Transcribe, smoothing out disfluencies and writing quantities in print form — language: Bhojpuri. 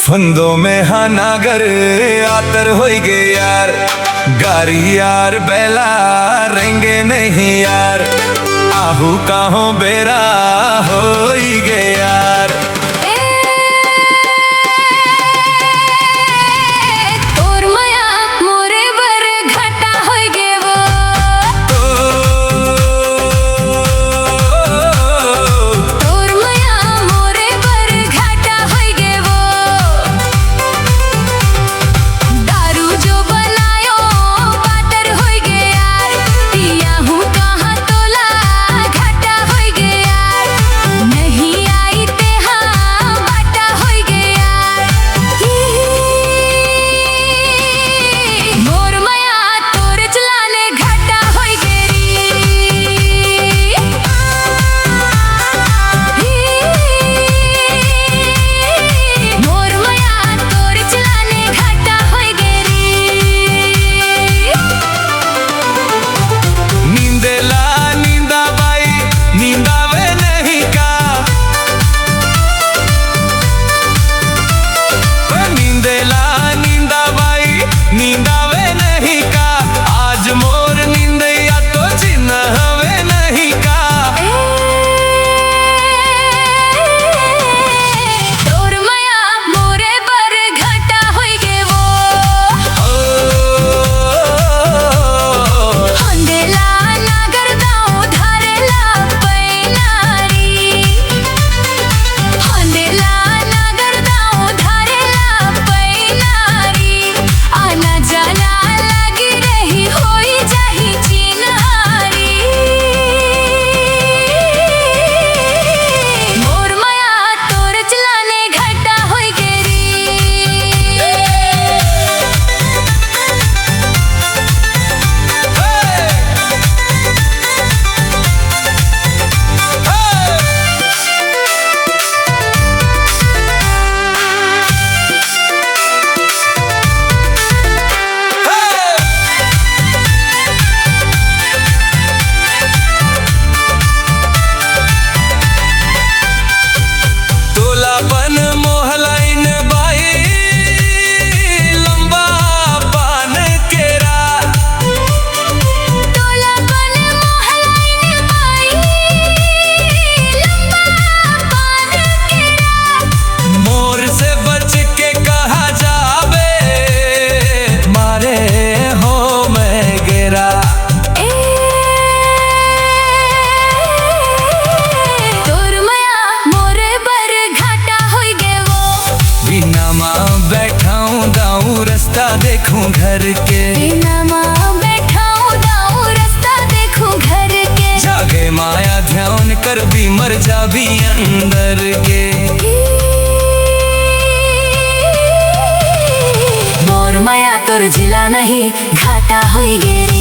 फंदो में हानागर आतर हो गे यार, गारी यार बेला रेंगे नहीं यार, आहू काहो बेरा हो गे यार। नींदावे नहीं का आज मोर नींदैया तो चिन्ह हवे नहीं का। तोर माया मोरे बर घाटा होई गे वो, हंदेला नागर दाऊ धारेला पैनारी, हंदेला नागर दाऊ धारेला पैनारी, आना जाना लगी रही होई जाही चिन्हारी। मोर माया तोर चलाने घाटा होई गेरी। तोलापन मोहलाइन बाई लंबा पान केरा, तोलापन मोहलाइन बाई लंबा पान केरा, मोर से बच के कहा जावे मारे हो मैं गेरा। तोर माया मोरे बर घाटा होई गे वो, बिना माँ बैठाऊं दाऊं रास्ता देखूं घर के, बिना माँ बैठाऊं दाऊं रास्ता देखूं घर के, जागे माया ध्यान कर भी मर जा भी अंदर के। मोर माया तोर जिला नहीं घाटा होई गेरी।